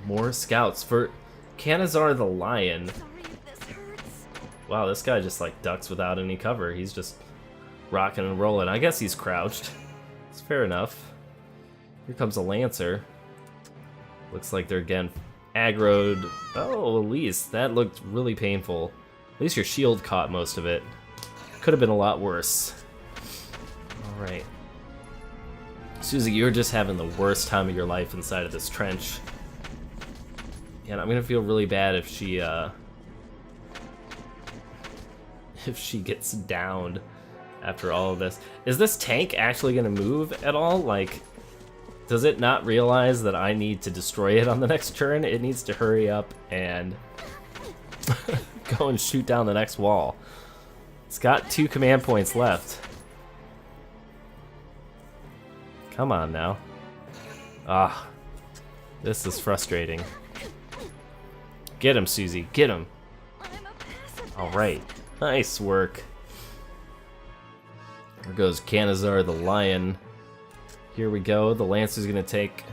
More scouts for Canizar the Lion. Wow, this guy just like ducks without any cover. He's just rocking and rolling. I guess he's crouched. It's fair enough. Here comes a Lancer. Looks like they're again aggroed. Oh, Elise, that looked really painful. At least your shield caught most of it. Could have been a lot worse. Alright. Susie, you're just having the worst time of your life inside of this trench. And I'm gonna feel really bad if she gets downed after all of this. Is this tank actually gonna move at all? Like, does it not realize that I need to destroy it on the next turn? It needs to hurry up and go and shoot down the next wall. It's got 2 command points left. Come on now. Ah, this is frustrating. Get him, Susie, get him. Alright, nice work. There goes Canizar the Lion. Here we go. The Lancer's gonna take...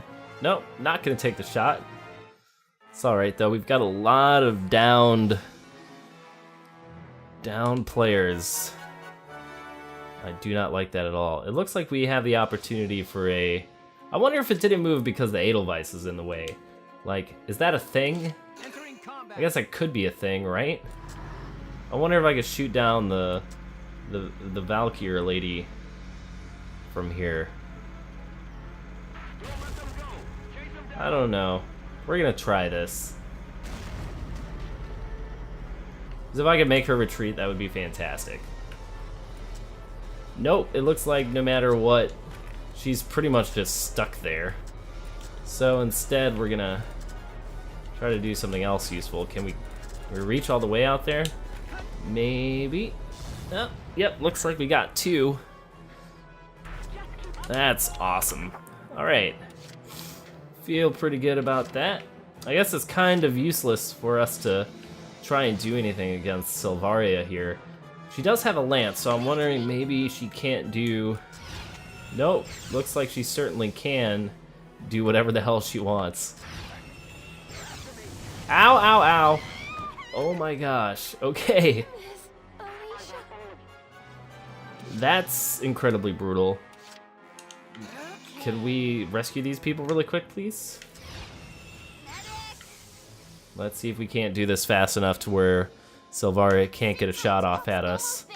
Nope, not gonna take the shot. It's alright though. We've got a lot of down players. I do not like that at all. It looks like we have the opportunity for a... I wonder if it didn't move because the Edelweiss is in the way. Like, is that a thing? I guess that could be a thing, right? I wonder if I could shoot down the Valkyria lady from here. I don't know. We're gonna try this. Because if I could make her retreat, that would be fantastic. Nope, it looks like no matter what, she's pretty much just stuck there. So instead, we're gonna try to do something else useful. Can we reach all the way out there? Maybe. Oh, yep, looks like we got 2. That's awesome. Alright. Feel pretty good about that. I guess it's kind of useless for us to try and do anything against Silvaria here. She does have a lance, so I'm wondering maybe she can't do... Nope, looks like she certainly can do whatever the hell she wants. Ow, ow, ow. Oh my gosh, okay. That's incredibly brutal. Can we rescue these people really quick, please? Let's see if we can't do this fast enough to where Silvaria can't get a shot off at us.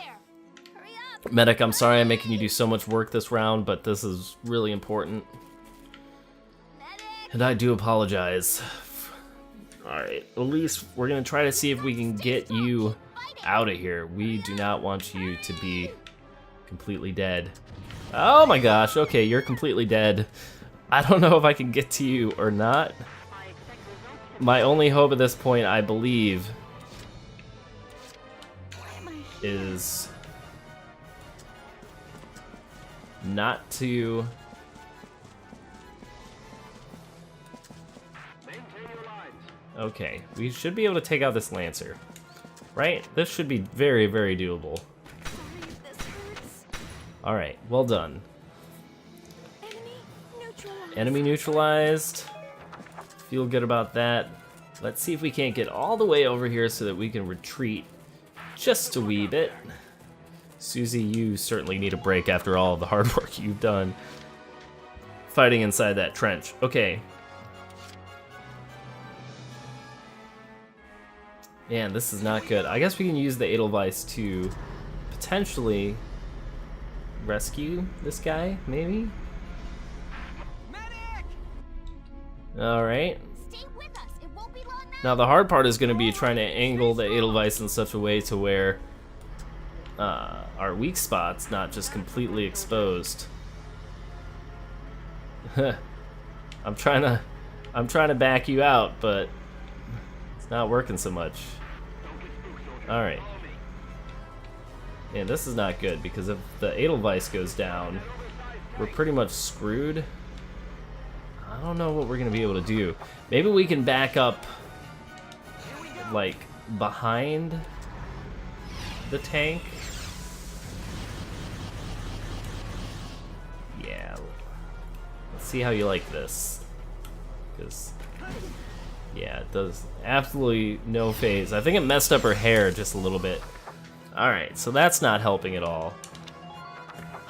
Medic, I'm sorry I'm making you do so much work this round, but this is really important. And I do apologize. Alright, at least we're gonna try to see if we can get you out of here. We do not want you to be completely dead. Oh my gosh, okay, you're completely dead. I don't know if I can get to you or not. My only hope at this point, I believe, is not to... Okay, we should be able to take out this Lancer, right? This should be very, very doable. Alright, well done. Enemy neutralized. Feel good about that. Let's see if we can't get all the way over here so that we can retreat just a wee bit. Susie, you certainly need a break after all of the hard work you've done fighting inside that trench. Okay. Man, this is not good. I guess we can use the Edelweiss to potentially rescue this guy, maybe? Alright. Now the hard part is going to be trying to angle the Edelweiss in such a way to where our weak spot's not just completely exposed. I'm trying to back you out, but it's not working so much. Alright. Man, this is not good, because if the Edelweiss goes down, we're pretty much screwed. I don't know what we're going to be able to do. Maybe we can back up, like, behind the tank. Yeah. Let's see how you like this. Because, yeah, it does absolutely no phase. I think it messed up her hair just a little bit. Alright, so that's not helping at all.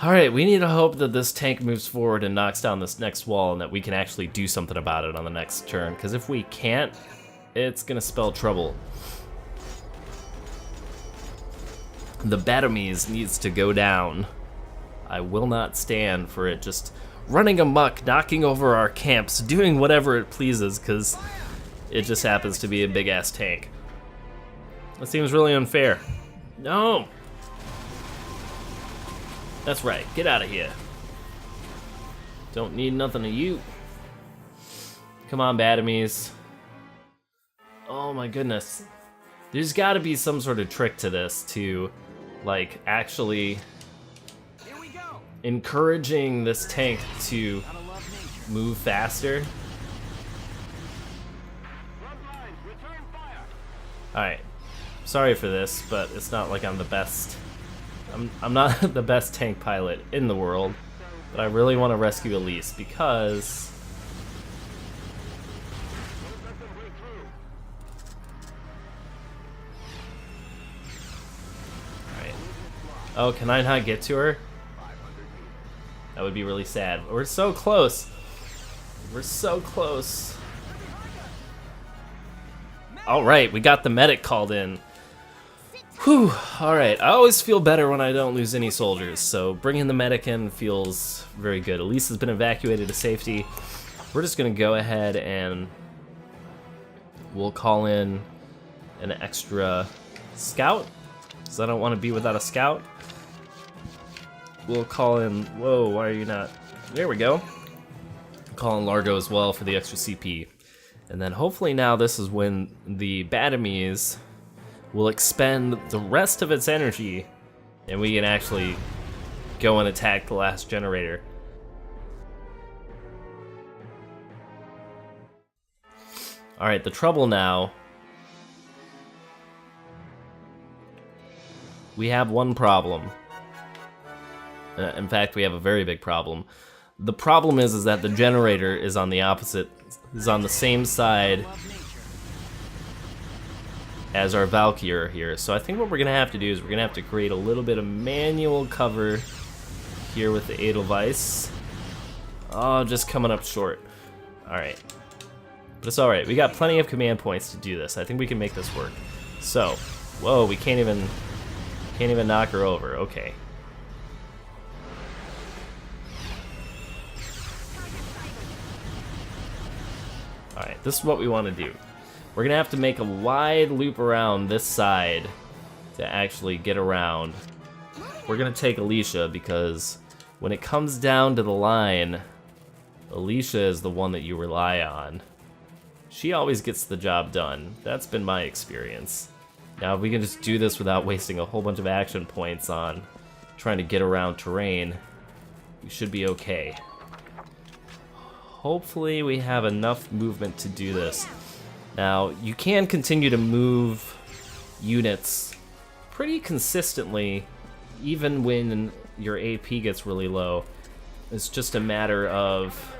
Alright, we need to hope that this tank moves forward and knocks down this next wall and that we can actually do something about it on the next turn. Because if we can't, it's going to spell trouble. The Barious needs to go down. I will not stand for it just running amok, knocking over our camps, doing whatever it pleases, because it just happens to be a big-ass tank. That seems really unfair. No! That's right, get out of here. Don't need nothing of you. Come on, Barious. Oh my goodness. There's gotta be some sort of trick to this to, like, actually encouraging this tank to move faster. Alright. Sorry for this, but it's not like I'm the best I'm not the best tank pilot in the world, but I really want to rescue Elise because alright. Oh, can I not get to her? That would be really sad. We're so close. We're so close. Alright, we got the medic called in. Whew, alright. I always feel better when I don't lose any soldiers, so bringing the medic in feels very good. Elise has been evacuated to safety. We're just gonna go ahead and we'll call in an extra scout, because I don't want to be without a scout. We'll call in... Whoa, why are you not... There we go. Call in Largo as well for the extra CP. And then hopefully now this is when the Barious will expend the rest of its energy and we can actually go and attack the last generator. Alright, the trouble now... We have one problem. In fact, we have a very big problem. The problem is that the generator is on the opposite... is on the same side as our Valkyria here. So I think what we're gonna have to do is we're gonna have to create a little bit of manual cover here with the Edelweiss. Oh, just coming up short. Alright. But it's alright. We got plenty of command points to do this. I think we can make this work. So, whoa, we can't even knock her over. Okay. Alright, this is what we want to do. We're gonna have to make a wide loop around this side to actually get around. We're gonna take Alicia because when it comes down to the line, Alicia is the one that you rely on. She always gets the job done. That's been my experience. Now, if we can just do this without wasting a whole bunch of action points on trying to get around terrain, we should be okay. Hopefully we have enough movement to do this. Now, you can continue to move units pretty consistently even when your AP gets really low. It's just a matter of...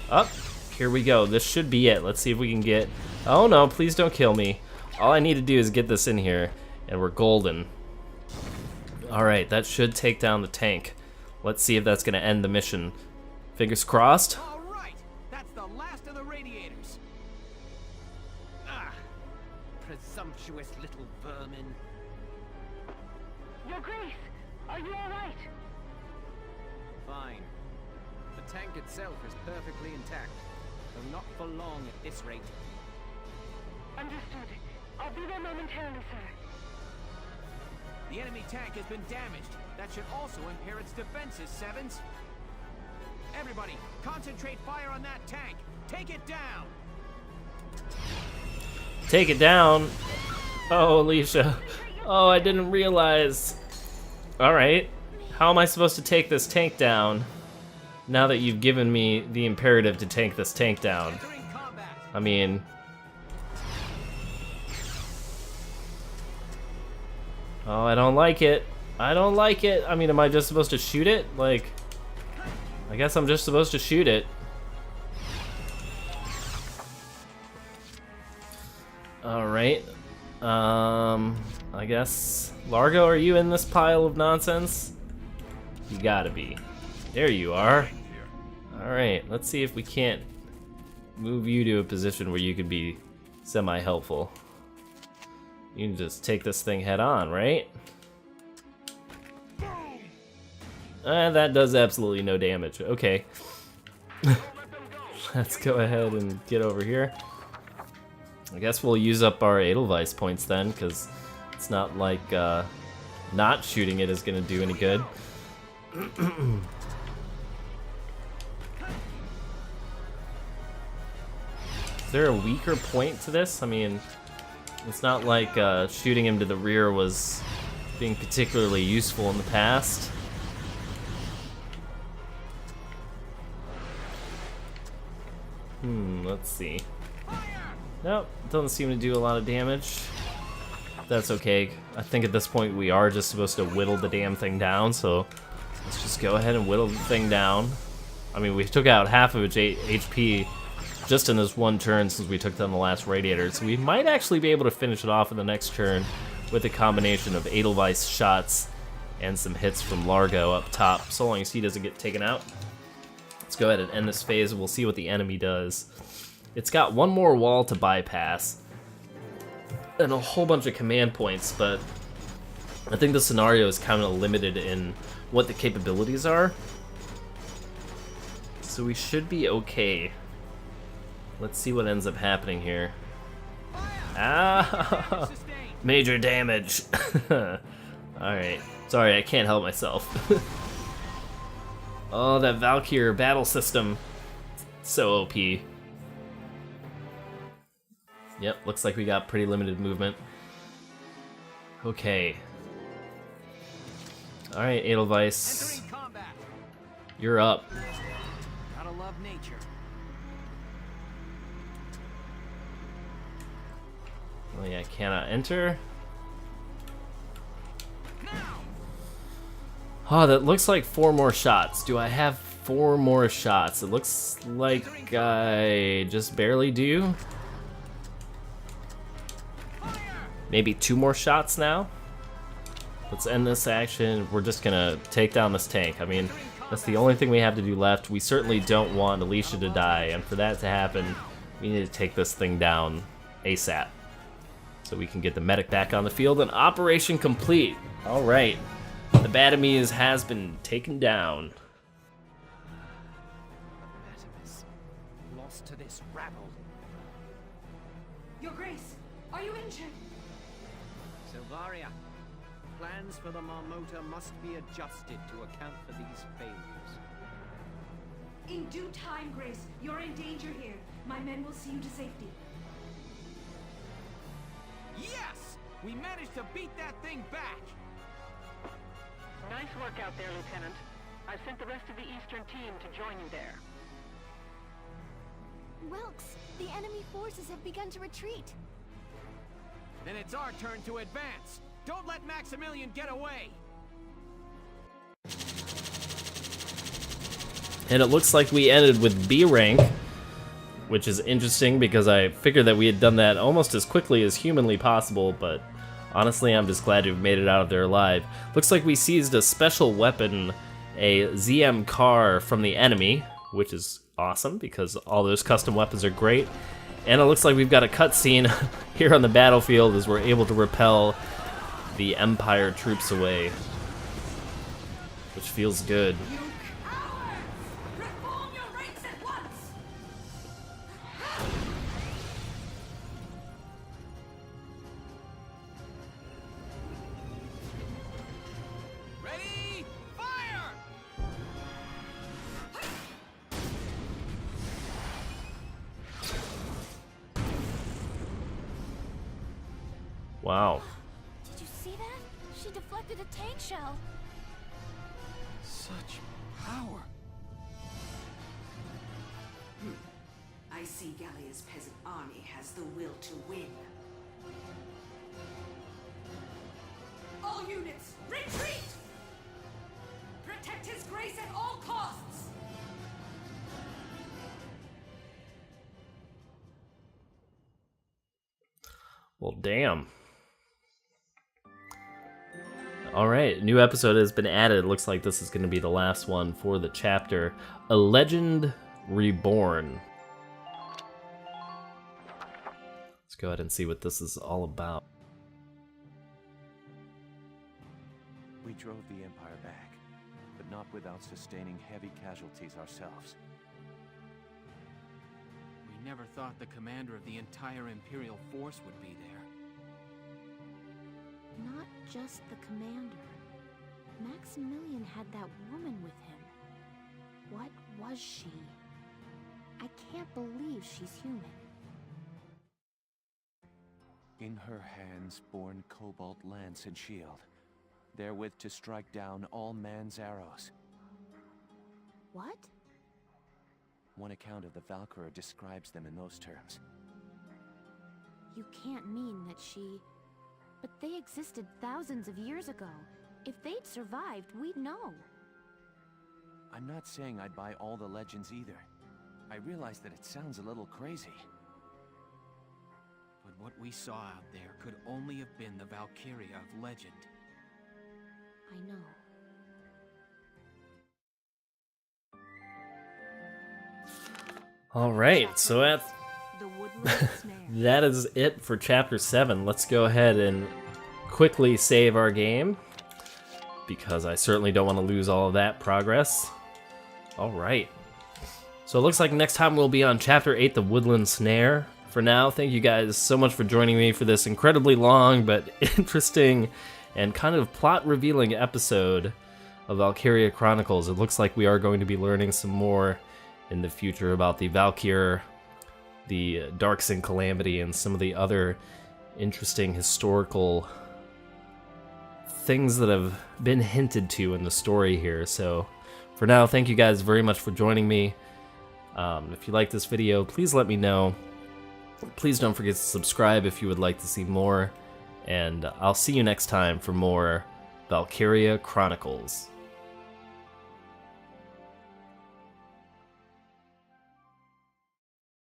Oh, here we go. This should be it. Let's see if we can get... Oh no, please don't kill me. All I need to do is get this in here, and we're golden. Alright, that should take down the tank. Let's see if that's going to end the mission. Fingers crossed. Alright, that's the last of the radiators. Ah, presumptuous little vermin. Your Grace, are you alright? Fine. The tank itself is perfectly intact, though not for long at this rate. Understood. I'll be there momentarily, sir. The enemy tank has been damaged. That should also impair its defenses, Sevens. Everybody, concentrate fire on that tank. Take it down. Take it down. Oh, Alicia. Oh, I didn't realize. Alright. How am I supposed to take this tank down now that you've given me the imperative to take this tank down? I mean... Oh, I don't like it. I don't like it. I mean, am I just supposed to shoot it? Like, I guess I'm just supposed to shoot it. Alright. I guess... Largo, are you in this pile of nonsense? You gotta be. There you are. Alright, let's see if we can't move you to a position where you can be semi-helpful. You can just take this thing head on, right? That does absolutely no damage. Okay. Let's go ahead and get over here. I guess we'll use up our Edelweiss points then, because it's not like not shooting it is going to do any good. Is there a weaker point to this? I mean... It's not like shooting him to the rear was being particularly useful in the past. Let's see. Nope, doesn't seem to do a lot of damage. that's okay. I think at this point we are just supposed to whittle the damn thing down, so let's just go ahead and whittle the thing down. I mean, we took out half of its HP just in this one turn since we took down the last radiator, so we might actually be able to finish it off in the next turn with a combination of Edelweiss shots and some hits from Largo up top, so long as he doesn't get taken out. Let's go ahead and end this phase and we'll see what the enemy does. It's got one more wall to bypass and a whole bunch of command points, but I think the scenario is kind of limited in what the capabilities are. So we should be okay. Let's see what ends up happening here. Ah! Major damage! Alright. Sorry, I can't help myself. Oh, that Valkyria battle system. So OP. Yep, looks like we got pretty limited movement. Okay. Alright, Edelweiss. You're up. Gotta love nature. Oh yeah, cannot enter. Oh, that looks like 4 more shots. Do I have 4 more shots? It looks like I just barely do. Maybe 2 more shots now? Let's end this action. We're just gonna take down this tank. I mean, that's the only thing we have to do left. We certainly don't want Alicia to die, and for that to happen, we need to take this thing down ASAP. So we can get the medic back on the field, and operation complete. Alright. The Barious has been taken down. Artemis, lost to this rabble. Your Grace, are you injured? Silvaria, plans for the Marmota must be adjusted to account for these failures. In due time, Grace. You're in danger here. My men will see you to safety. Yes! We managed to beat that thing back! Nice work out there, Lieutenant. I've sent the rest of the Eastern team to join you there. Welks, the enemy forces have begun to retreat. Then it's our turn to advance. Don't let Maximilian get away! And it looks like we ended with B rank, which is interesting because I figured that we had done that almost as quickly as humanly possible, but honestly, I'm just glad to have made it out of there alive. Looks like we seized a special weapon, a ZM car from the enemy, which is awesome because all those custom weapons are great. And it looks like we've got a cutscene here on the battlefield as we're able to repel the Empire troops away, which feels good. Reform your ranks at once! Ready? Fire! Wow. Did you see that? She deflected a tank shell. Such power. I see Gallia's peasant army has the will to win. All units, retreat! Protect his grace at all costs! Well, damn. Alright, new episode has been added. Looks like this is going to be the last one for the chapter. A Legend Reborn. Let's go ahead and see what this is all about. We drove the Empire back, but not without sustaining heavy casualties ourselves. We never thought the commander of the entire Imperial force would be there. Not just the commander. Maximilian had that woman with him. What was she? I can't believe she's human. In her hands borne cobalt lance and shield, therewith to strike down all man's arrows. What? One account of the Valkyria describes them in those terms. You can't mean that she... But they existed thousands of years ago. If they'd survived, we'd know. I'm not saying I'd buy all the legends either. I realize that it sounds a little crazy. But what we saw out there could only have been the Valkyria of legend. I know. All right, so The woodland snare. that is it for Chapter 7. Let's go ahead and quickly save our game, because I certainly don't want to lose all of that progress. All right. So it looks like next time we'll be on Chapter 8, The Woodland Snare. For now, thank you guys so much for joining me for this incredibly long but interesting and kind of plot-revealing episode of Valkyria Chronicles. It looks like we are going to be learning some more in the future about the Valkyr, the Darkson Calamity, and some of the other interesting historical things that have been hinted to in the story here. So for now, thank you guys very much for joining me. If you like this video, please let me know. Please don't forget to subscribe if you would like to see more, and I'll see you next time for more Valkyria Chronicles.